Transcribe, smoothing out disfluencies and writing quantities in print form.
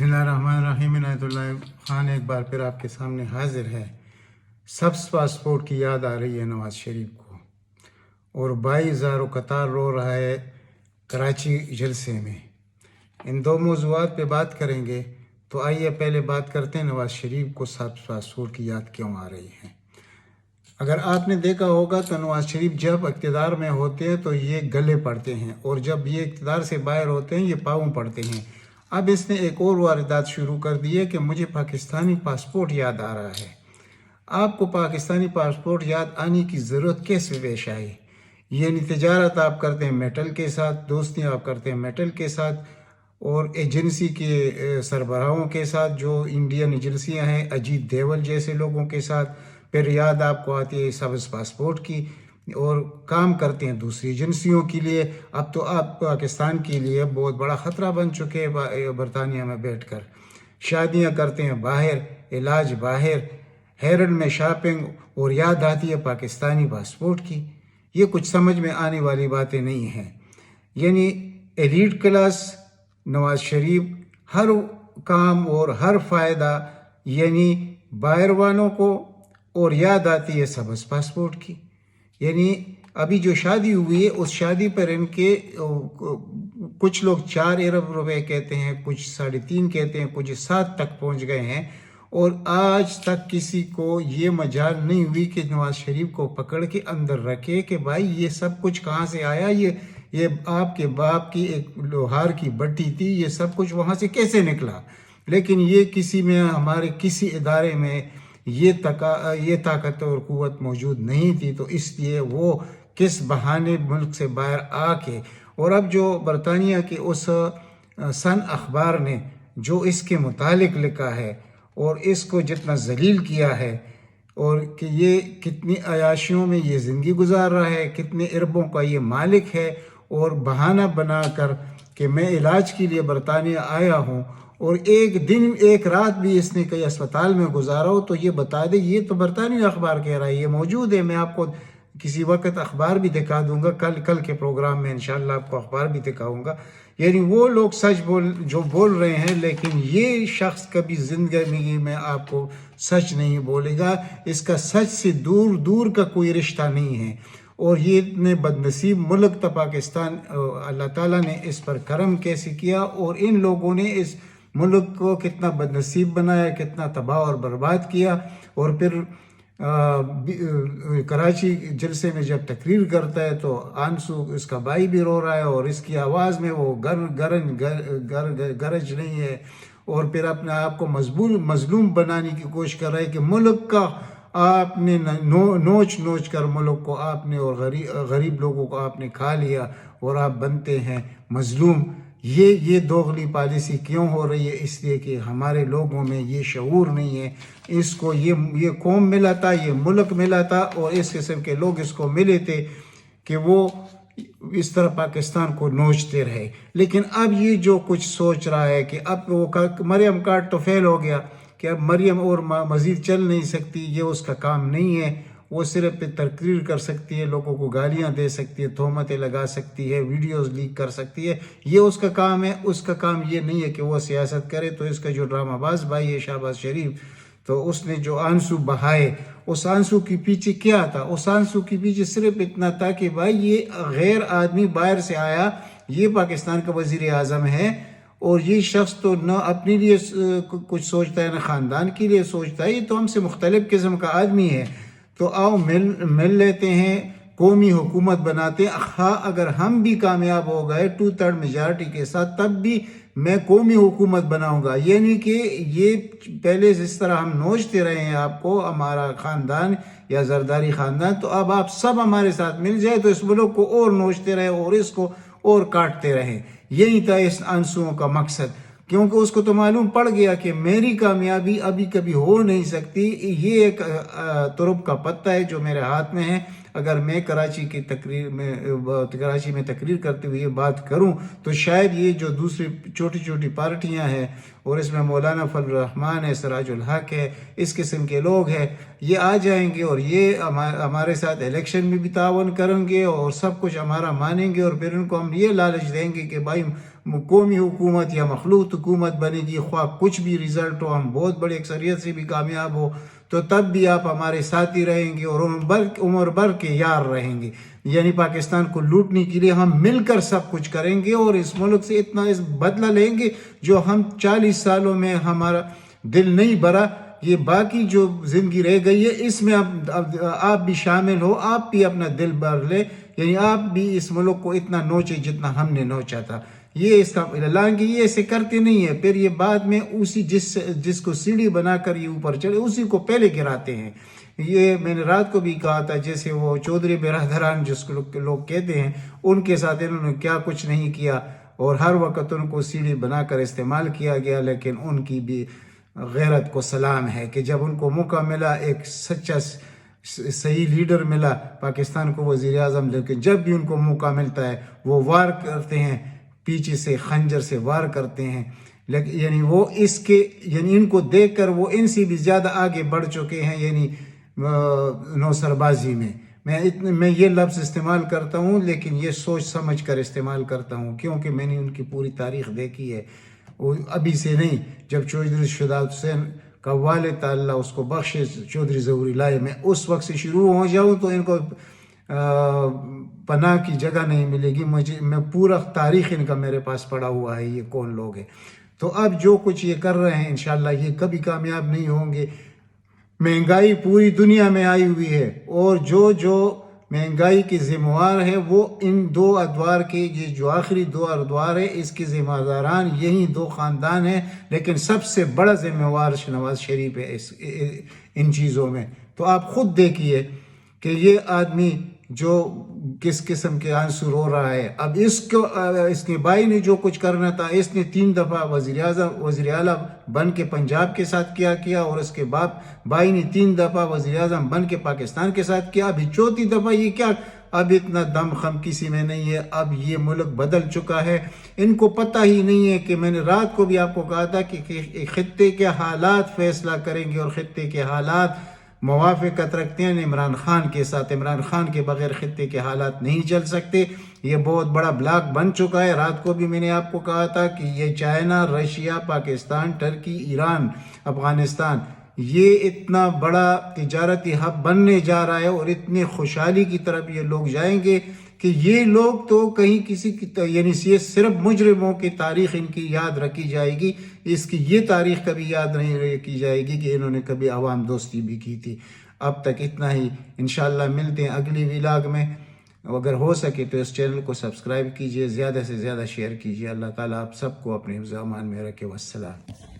बिस्मिल्लाहिर्रहमानिर्रहीम। इनायतुल्लाह खान एक बार फिर आपके सामने हाजिर है। सब्ज़ पासपोर्ट की याद आ रही है नवाज़ शरीफ को, और 22,000 कतार रो रहा है कराची जलसे में। इन दो मौज़ूआत पे बात करेंगे, तो आइए पहले बात करते हैं नवाज़ शरीफ को सब्ज़ पासपोर्ट की याद क्यों आ रही है। अगर आपने देखा होगा तो नवाज़ शरीफ जब इक़्तिदार में होते हैं तो ये गले पड़ते हैं, और जब ये इक़्तिदार से बाहर होते हैं ये पाँव पड़ते हैं। अब इसने एक और वारदात शुरू कर दी है कि मुझे पाकिस्तानी पासपोर्ट याद आ रहा है। आपको पाकिस्तानी पासपोर्ट याद आने की ज़रूरत कैसे पेश आई? यानी तिजारत आप करते हैं मेटल के साथ, दोस्तियाँ आप करते हैं मेटल के साथ, और एजेंसी के सरबराहों के साथ जो इंडियन एजेंसियां हैं, अजीत देवल जैसे लोगों के साथ। फिर याद आपको आती है सब्ज़ पासपोर्ट की, और काम करते हैं दूसरी एजेंसियों के लिए। अब तो आप पाकिस्तान के लिए बहुत बड़ा ख़तरा बन चुके हैं। बरतानिया में बैठकर शादियां करते हैं बाहर, इलाज बाहर, हेरन में शॉपिंग, और याद आती है पाकिस्तानी पासपोर्ट की। ये कुछ समझ में आने वाली बातें नहीं हैं। यानी एलीट क्लास नवाज़ शरीफ हर काम और हर फ़ायदा यानी बाहर वालों को, और याद आती है सब्ज़ पासपोर्ट की। यानी अभी जो शादी हुई है उस शादी पर इनके कुछ लोग 4 अरब रुपए कहते हैं, कुछ 3.5 कहते हैं, कुछ 7 तक पहुंच गए हैं, और आज तक किसी को ये मजाल नहीं हुई कि नवाज़ शरीफ को पकड़ के अंदर रखे कि भाई ये सब कुछ कहाँ से आया, ये आपके बाप की एक लोहार की भट्टी थी, ये सब कुछ वहाँ से कैसे निकला। लेकिन ये किसी में, हमारे किसी इदारे में ये ताकत और क़ुव्वत मौजूद नहीं थी, तो इसलिए वो किस बहाने मुल्क से बाहर आके, और अब जो बरतानिया के उस सन अखबार ने जो इसके मुतालिक लिखा है और इसको जितना जलील किया है, और कि ये कितनी अयाशियों में ये ज़िंदगी गुजार रहा है, कितने अरबों का ये मालिक है, और बहाना बनाकर कि मैं इलाज के लिए बरतानिया आया हूँ, और एक दिन एक रात भी इसने कई अस्पताल में गुजारा हो, तो ये बता दे। ये तो बरतानिया अखबार कह रहा है, ये मौजूद है। मैं आपको किसी वक्त अखबार भी दिखा दूंगा, कल के प्रोग्राम में इंशाल्लाह आपको अखबार भी दिखाऊंगा। यानी वो लोग सच बोल रहे हैं, लेकिन ये शख्स कभी ज़िंदगी में आपको सच नहीं बोलेगा। इसका सच से दूर दूर का कोई रिश्ता नहीं है, और ये इतने बदनसीब मुल्क था पाकिस्तान। अल्लाह ताला ने इस पर करम कैसे किया, और इन लोगों ने इस मुल्क को कितना बदनसीब बनाया, कितना तबाह और बर्बाद किया। और फिर कराची जलसे में जब तकरीर करता है तो आंसू, इसका भाई भी रो रहा है, और इसकी आवाज़ में वो गरज नहीं है, और फिर अपने आप को मजलूम बनाने की कोशिश कर रहा है कि मुल्क का आपने नोच कर मुल्क को आपने, और गरीब लोगों को आपने खा लिया, और आप बनते हैं मजलूम। ये दोगली पॉलिसी क्यों हो रही है? इसलिए कि हमारे लोगों में ये शऊर नहीं है। इसको ये कौम मिला था, ये मुल्क मिला था, और इस किस्म के लोग इसको मिले थे कि वो इस तरह पाकिस्तान को नोचते रहे। लेकिन अब ये जो कुछ सोच रहा है कि अब वो मरियम कार्ड तो फेल हो गया, कि अब मरियम और मज़ीद चल नहीं सकती, ये उसका काम नहीं है। वो सिर्फ तकरीर कर सकती है, लोगों को गालियां दे सकती है, तोहमतें लगा सकती है, वीडियोस लीक कर सकती है, ये उसका काम है। उसका काम ये नहीं है कि वो सियासत करे। तो इसका जो ड्रामाबाज भाई है शहबाज शरीफ, तो उसने जो आंसू बहाए, उस आंसू के पीछे क्या था? उस आंसू के पीछे सिर्फ इतना था कि भाई ये गैर आदमी बाहर से आया, ये पाकिस्तान का वज़ीर आज़म है, और ये शख्स तो न अपने लिए कुछ सोचता है, न ख़ानदान के लिए सोचता है, ये तो हमसे मुख्तलिफ किस्म का आदमी है। तो आओ मिल लेते हैं, कौमी हुकूमत बनाते हैं। हाँ, अगर हम भी कामयाब हो गए 2/3 मेजॉरिटी के साथ, तब भी मैं कौमी हुकूमत बनाऊंगा। यानी कि ये पहले जिस तरह हम नोचते रहे हैं आपको, हमारा ख़ानदान या जरदारी ख़ानदान, तो अब आप सब हमारे साथ मिल जाए तो इस मुल्क को और नोचते रहे और इसको और काटते रहे। यही था इस आंसुओं का मकसद, क्योंकि उसको तो मालूम पड़ गया कि मेरी कामयाबी अभी कभी हो नहीं सकती। ये एक तुरुप का पत्ता है जो मेरे हाथ में है। अगर मैं कराची में तकरीर करते हुए ये बात करूं, तो शायद ये जो दूसरी छोटी छोटी पार्टियां हैं, और इसमें मौलाना फजल रहमान है, सिराजुल हक है, इस किस्म के लोग हैं, ये आ जाएंगे और ये हमारे साथ इलेक्शन में भी तावन करेंगे और सब कुछ हमारा मानेंगे, और फिर उनको हम ये लालच देंगे कि भाई قومی حکومت یا مخلوط حکومت بنے گی، خواہ کچھ بھی رزلٹ ہو، ہم بہت بڑی اکثریت سے بھی کامیاب ہو، تو تب بھی آپ ہمارے ساتھی رہیں گے اور عمر بھر کے یار رہیں گے. یعنی پاکستان کو لوٹنے کے لیے ہم مل کر سب کچھ کریں گے اور اس ملک سے اتنا بدلہ لیں گے جو ہم 40 سالوں میں ہمارا دل نہیں بھرا. یہ باقی جو زندگی رہ گئی ہے اس میں اب آپ بھی شامل ہو، آپ بھی اپنا دل بھر لے، یعنی آپ بھی اس ملک کو اتنا نوچے جتنا ہم نے نوچا تھا. یہ اس کا اعلان کہ یہ ایسے کرتے نہیں ہیں، پھر یہ بعد میں اسی جس کو سیڑھی بنا کر یہ اوپر چڑھے اسی کو پہلے گراتے ہیں. یہ میں نے رات کو بھی کہا تھا، جیسے وہ چودھری برادران جس کو لوگ کہتے ہیں، ان کے ساتھ انہوں نے کیا کچھ نہیں کیا اور ہر وقت ان کو سیڑھی بنا کر استعمال کیا گیا. لیکن ان کی بھی غیرت کو سلام ہے کہ جب ان کو موقع ملا، ایک سچا صحیح لیڈر ملا پاکستان کو وزیر اعظم، لیکن جب بھی ان کو موقع ملتا ہے وہ وار کرتے ہیں، پیچھے سے خنجر سے وار کرتے ہیں. لیکن یعنی وہ یعنی ان کو دیکھ کر وہ ان سے بھی زیادہ آگے بڑھ چکے ہیں، یعنی نوسر بازی میں. میں یہ لفظ استعمال کرتا ہوں لیکن یہ سوچ سمجھ کر استعمال کرتا ہوں، کیونکہ میں نے ان کی پوری تاریخ دیکھی ہے. وہ ابھی سے نہیں، جب چودھری شہزاد حسین کا والد اللہ اس کو بخشے چودھری ظہور لائے، میں اس وقت سے شروع ہو جاؤں تو ان کو پناہ کی جگہ نہیں ملے گی. میں پورا تاریخ ان کا میرے پاس پڑا ہوا ہے، یہ کون لوگ ہیں. تو اب جو کچھ یہ کر رہے ہیں انشاءاللہ یہ کبھی کامیاب نہیں ہوں گے. مہنگائی پوری دنیا میں آئی ہوئی ہے اور جو مہنگائی کے ذمہ وار ہے وہ ان دو ادوار کے، یہ جو آخری دو ادوار ہے اس کے ذمہ داران یہی دو خاندان ہیں. لیکن سب سے بڑا ذمہ وار نواز شریف ہے ان چیزوں میں. تو آپ خود دیکھیے کہ یہ آدمی جو کس قسم کے عنصر ہو رہا ہے. اب اس کے بھائی نے جو کچھ کرنا تھا، اس نے 3 دفعہ وزیر اعلیٰ بن کے پنجاب کے ساتھ کیا اور اس کے بعد بھائی نے 3 دفعہ وزیر اعظم بن کے پاکستان کے ساتھ کیا. ابھی 4تھی دفعہ یہ کیا؟ اب اتنا دم خم کسی میں نہیں ہے. اب یہ ملک بدل چکا ہے، ان کو پتہ ہی نہیں ہے کہ میں نے رات کو بھی آپ کو کہا تھا کہ خطے کے حالات فیصلہ کریں گے اور خطے کے حالات موافقت رکھتے ہیں عمران خان کے ساتھ. عمران خان کے بغیر خطے کے حالات نہیں چل سکتے. یہ بہت بڑا بلاک بن چکا ہے. رات کو بھی میں نے آپ کو کہا تھا کہ یہ China, Russia, Pakistan, Turkey, Iran, Afghanistan, یہ اتنا بڑا تجارتی ہب بننے جا رہا ہے اور اتنے خوشحالی کی طرف یہ لوگ جائیں گے کہ یہ لوگ تو کہیں کسی کی یعنی یہ صرف مجرموں کی تاریخ ان کی یاد رکھی جائے گی، اس کی یہ تاریخ کبھی یاد نہیں رکھی جائے گی کہ انہوں نے کبھی عوام دوستی بھی کی تھی. اب تک اتنا ہی. انشاءاللہ ملتے ہیں اگلی ولاگ میں. اگر ہو سکے تو اس چینل کو سبسکرائب کیجئے، زیادہ سے زیادہ شیئر کیجئے. اللہ تعالیٰ آپ سب کو اپنے حفظ و امان میں رکھے. والسلام.